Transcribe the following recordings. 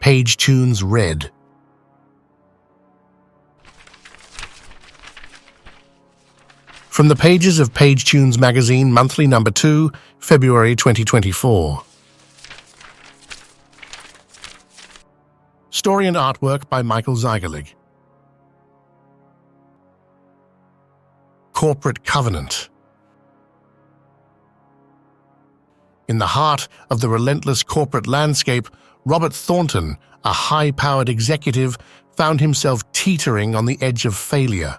Pagetunes read. From the pages of Pagetunes magazine, monthly number 2, February 2024. Story and artwork by Michael Zigerlig. Corporate Covenant. In the heart of the relentless corporate landscape, Robert Thornton, a high-powered executive, found himself teetering on the edge of failure.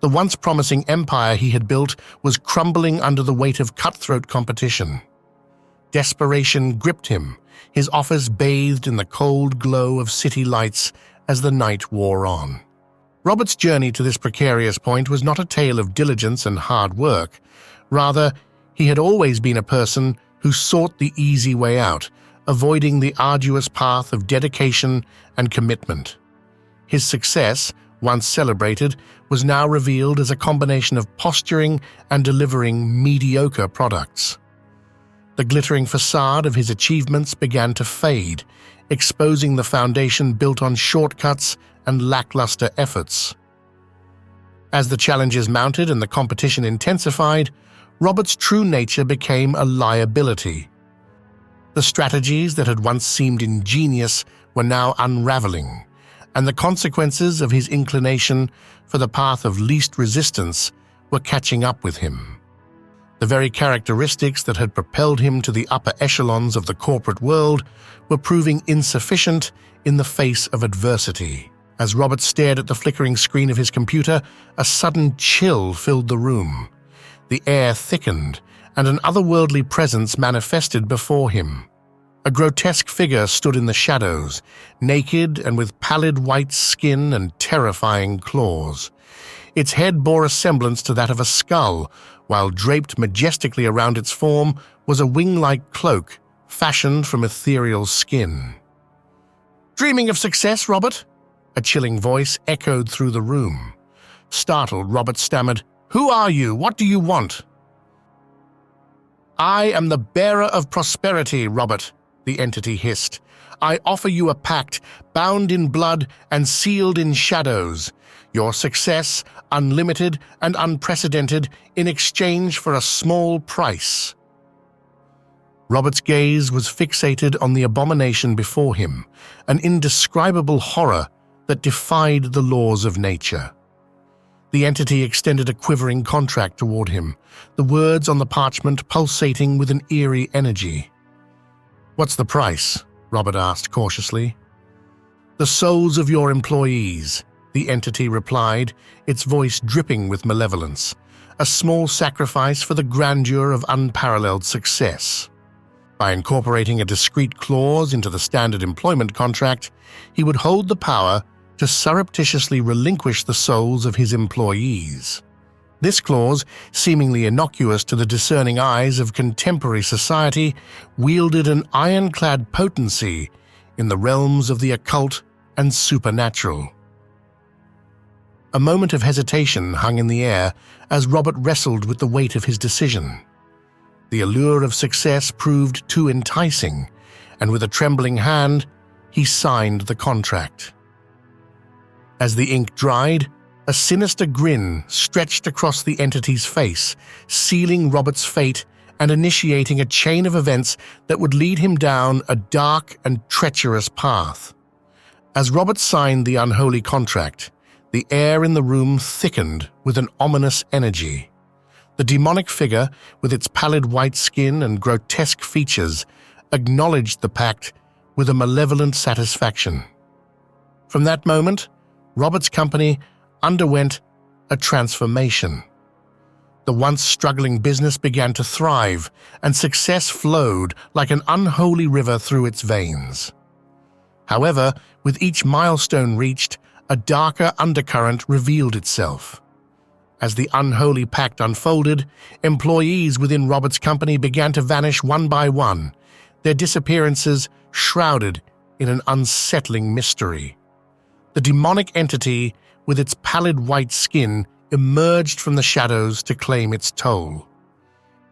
The once promising empire he had built was crumbling under the weight of cutthroat competition. Desperation gripped him, his office bathed in the cold glow of city lights as the night wore on. Robert's journey to this precarious point was not a tale of diligence and hard work. Rather, he had always been a person who sought the easy way out, avoiding the arduous path of dedication and commitment. His success, once celebrated, was now revealed as a combination of posturing and delivering mediocre products. The glittering facade of his achievements began to fade, exposing the foundation built on shortcuts and lackluster efforts. As the challenges mounted and the competition intensified, Robert's true nature became a liability. The strategies that had once seemed ingenious were now unraveling, and the consequences of his inclination for the path of least resistance were catching up with him. The very characteristics that had propelled him to the upper echelons of the corporate world were proving insufficient in the face of adversity. As Robert stared at the flickering screen of his computer, a sudden chill filled the room. The air thickened, and an otherworldly presence manifested before him. A grotesque figure stood in the shadows, naked and with pallid white skin and terrifying claws. Its head bore a semblance to that of a skull, while draped majestically around its form was a wing-like cloak fashioned from ethereal skin. "Dreaming of success, Robert?" A chilling voice echoed through the room. Startled, Robert stammered, "Who are you? What do you want?" "I am the bearer of prosperity, Robert," the entity hissed. "I offer you a pact, bound in blood and sealed in shadows. Your success, unlimited and unprecedented, in exchange for a small price." Robert's gaze was fixated on the abomination before him, an indescribable horror that defied the laws of nature. The entity extended a quivering contract toward him, the words on the parchment pulsating with an eerie energy. "What's the price?" Robert asked cautiously. "The souls of your employees," the entity replied, its voice dripping with malevolence. "A small sacrifice for the grandeur of unparalleled success." By incorporating a discreet clause into the standard employment contract, he would hold the power to surreptitiously relinquish the souls of his employees. This clause, seemingly innocuous to the discerning eyes of contemporary society, wielded an ironclad potency in the realms of the occult and supernatural. A moment of hesitation hung in the air as Robert wrestled with the weight of his decision. The allure of success proved too enticing, and with a trembling hand, he signed the contract. As the ink dried, a sinister grin stretched across the entity's face, sealing Robert's fate and initiating a chain of events that would lead him down a dark and treacherous path. As Robert signed the unholy contract, the air in the room thickened with an ominous energy. The demonic figure, with its pallid white skin and grotesque features, acknowledged the pact with a malevolent satisfaction. From that moment, Robert's company underwent a transformation. The once struggling business began to thrive, and success flowed like an unholy river through its veins. However, with each milestone reached, a darker undercurrent revealed itself. As the unholy pact unfolded, employees within Robert's company began to vanish one by one, their disappearances shrouded in an unsettling mystery. The demonic entity, with its pallid white skin, emerged from the shadows to claim its toll.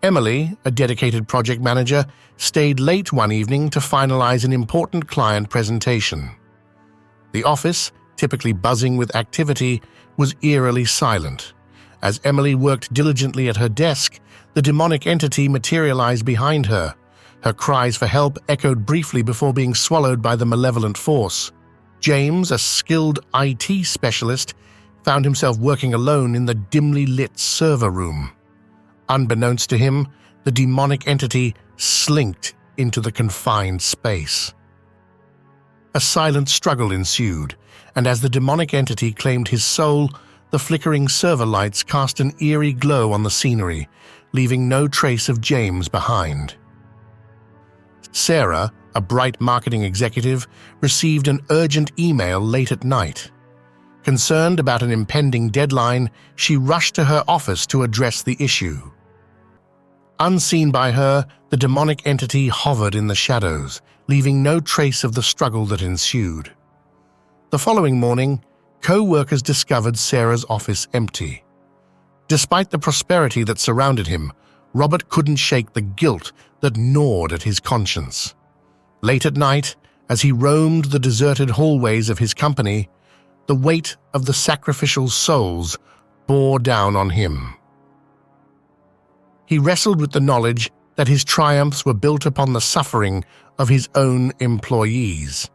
Emily, a dedicated project manager, stayed late one evening to finalize an important client presentation. The office, typically buzzing with activity, was eerily silent. As Emily worked diligently at her desk, the demonic entity materialized behind her. Her cries for help echoed briefly before being swallowed by the malevolent force. James, a skilled IT specialist, found himself working alone in the dimly lit server room. Unbeknownst to him, the demonic entity slinked into the confined space. A silent struggle ensued, and as the demonic entity claimed his soul, the flickering server lights cast an eerie glow on the scenery, leaving no trace of James behind. Sarah, a bright marketing executive, received an urgent email late at night. Concerned about an impending deadline, she rushed to her office to address the issue. Unseen by her, the demonic entity hovered in the shadows, leaving no trace of the struggle that ensued. The following morning, co-workers discovered Sarah's office empty. Despite the prosperity that surrounded him, Robert couldn't shake the guilt that gnawed at his conscience. Late at night, as he roamed the deserted hallways of his company, the weight of the sacrificial souls bore down on him. He wrestled with the knowledge that his triumphs were built upon the suffering of his own employees.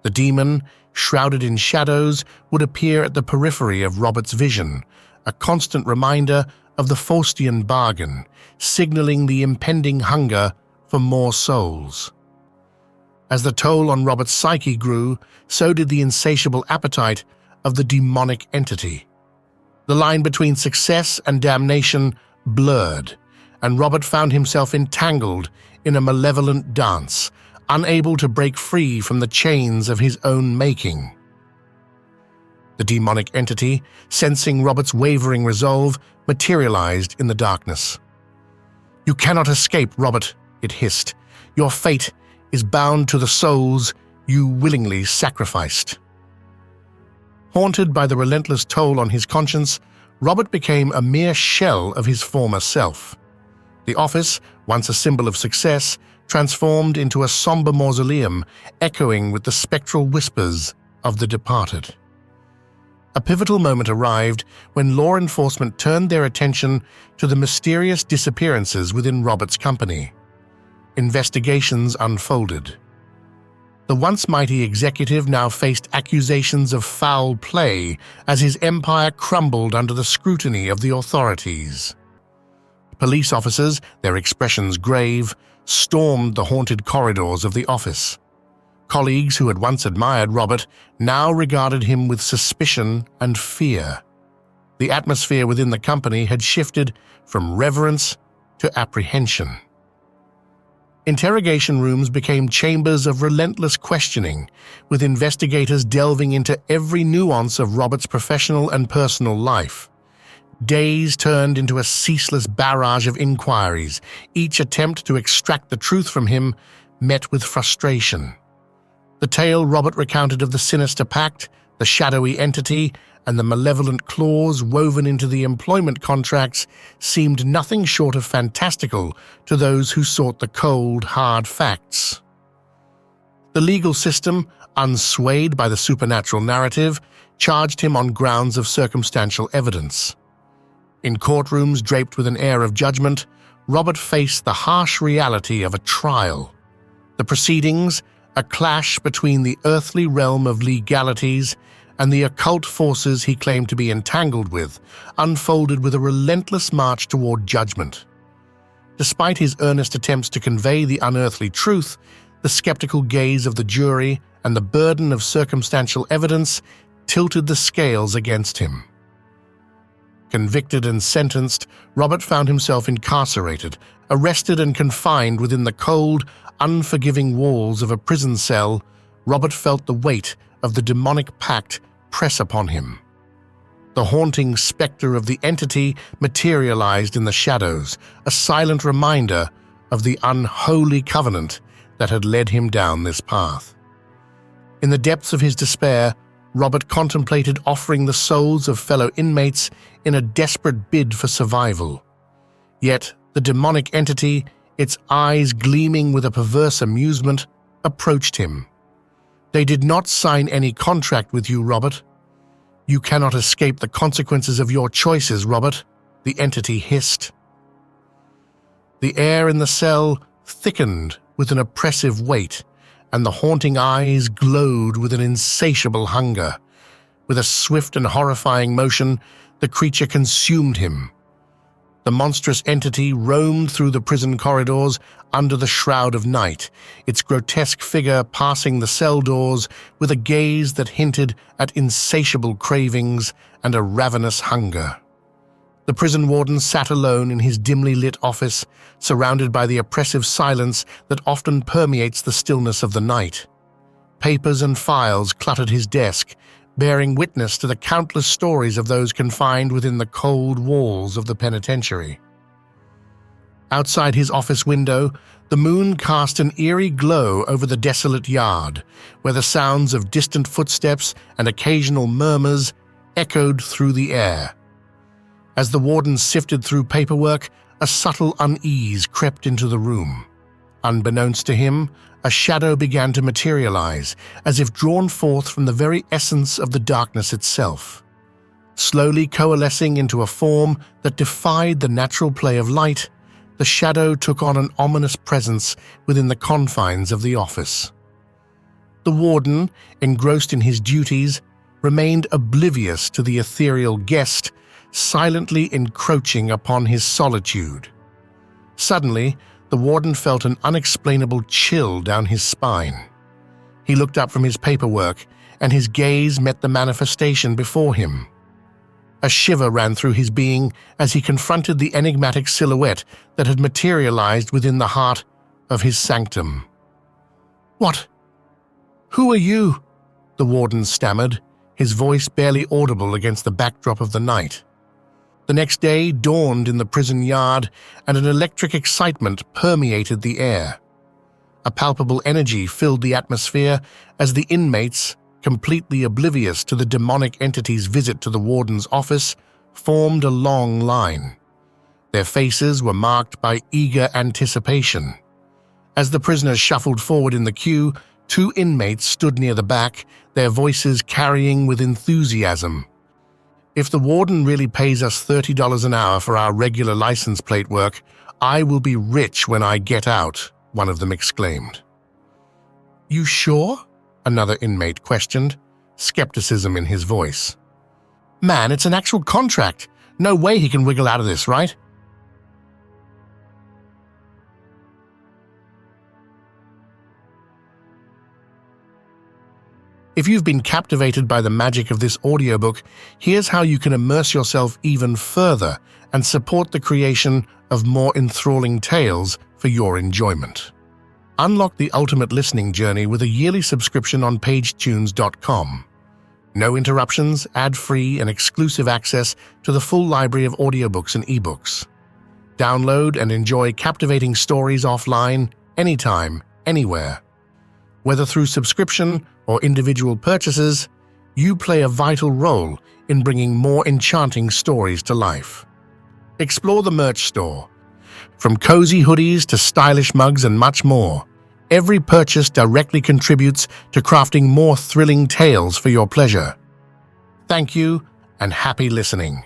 The demon, shrouded in shadows, would appear at the periphery of Robert's vision, a constant reminder of the Faustian bargain, signaling the impending hunger for more souls. As the toll on Robert's psyche grew, so did the insatiable appetite of the demonic entity. The line between success and damnation blurred, and Robert found himself entangled in a malevolent dance, unable to break free from the chains of his own making. The demonic entity, sensing Robert's wavering resolve, materialized in the darkness. "You cannot escape, Robert," it hissed. "Your fate is bound to the souls you willingly sacrificed." Haunted by the relentless toll on his conscience, Robert became a mere shell of his former self. The office, once a symbol of success, transformed into a somber mausoleum, echoing with the spectral whispers of the departed. A pivotal moment arrived when law enforcement turned their attention to the mysterious disappearances within Robert's company. Investigations unfolded. The once mighty executive now faced accusations of foul play as his empire crumbled under the scrutiny of the authorities. Police officers, their expressions grave, stormed the haunted corridors of the office. Colleagues who had once admired Robert now regarded him with suspicion and fear. The atmosphere within the company had shifted from reverence to apprehension. Interrogation rooms became chambers of relentless questioning, with investigators delving into every nuance of Robert's professional and personal life. Days turned into a ceaseless barrage of inquiries, each attempt to extract the truth from him met with frustration. The tale Robert recounted of the sinister pact, the shadowy entity, and the malevolent clause woven into the employment contracts seemed nothing short of fantastical to those who sought the cold, hard facts. The legal system, unswayed by the supernatural narrative, charged him on grounds of circumstantial evidence. In courtrooms draped with an air of judgment, Robert faced the harsh reality of a trial. The proceedings, a clash between the earthly realm of legalities and the occult forces he claimed to be entangled with, unfolded with a relentless march toward judgment. Despite his earnest attempts to convey the unearthly truth, the skeptical gaze of the jury and the burden of circumstantial evidence tilted the scales against him. Convicted and sentenced, Robert found himself incarcerated, arrested and confined within the cold, unforgiving walls of a prison cell. Robert felt the weight of the demonic pact press upon him. The haunting specter of the entity materialized in the shadows, a silent reminder of the unholy covenant that had led him down this path. In the depths of his despair, Robert contemplated offering the souls of fellow inmates in a desperate bid for survival. Yet The demonic entity, its eyes gleaming with a perverse amusement, approached him. "They did not sign any contract with you, Robert. You cannot escape the consequences of your choices, Robert," the entity hissed. The air in the cell thickened with an oppressive weight, and the haunting eyes glowed with an insatiable hunger. With a swift and horrifying motion, the creature consumed him. The monstrous entity roamed through the prison corridors under the shroud of night, its grotesque figure passing the cell doors with a gaze that hinted at insatiable cravings and a ravenous hunger. The prison warden sat alone in his dimly lit office, surrounded by the oppressive silence that often permeates the stillness of the night. Papers and files cluttered his desk, bearing witness to the countless stories of those confined within the cold walls of the penitentiary. Outside his office window, the moon cast an eerie glow over the desolate yard, where the sounds of distant footsteps and occasional murmurs echoed through the air. As the warden sifted through paperwork, a subtle unease crept into the room. Unbeknownst to him, a shadow began to materialize, as if drawn forth from the very essence of the darkness itself. Slowly coalescing into a form that defied the natural play of light, the shadow took on an ominous presence within the confines of the office. The warden, engrossed in his duties, remained oblivious to the ethereal guest, silently encroaching upon his solitude. Suddenly, the warden felt an unexplainable chill down his spine. He looked up from his paperwork, and his gaze met the manifestation before him. A shiver ran through his being as he confronted the enigmatic silhouette that had materialized within the heart of his sanctum. "What? Who are you?" the warden stammered, his voice barely audible against the backdrop of the night. The next day dawned in the prison yard, and an electric excitement permeated the air. A palpable energy filled the atmosphere as the inmates, completely oblivious to the demonic entity's visit to the warden's office, formed a long line. Their faces were marked by eager anticipation. As the prisoners shuffled forward in the queue, 2 inmates stood near the back, their voices carrying with enthusiasm. "If the warden really pays us $30 an hour for our regular license plate work, I will be rich when I get out," one of them exclaimed. "You sure?" another inmate questioned, skepticism in his voice. "Man, it's an actual contract. No way he can wiggle out of this, right?" If you've been captivated by the magic of this audiobook, here's how you can immerse yourself even further and support the creation of more enthralling tales for your enjoyment. Unlock the ultimate listening journey with a yearly subscription on pagetunes.com. No interruptions, ad-free, and exclusive access to the full library of audiobooks and ebooks. Download and enjoy captivating stories offline, anytime, anywhere. Whether through subscription or individual purchases, you play a vital role in bringing more enchanting stories to life. Explore the merch store. From cozy hoodies to stylish mugs and much more, every purchase directly contributes to crafting more thrilling tales for your pleasure. Thank you, and happy listening.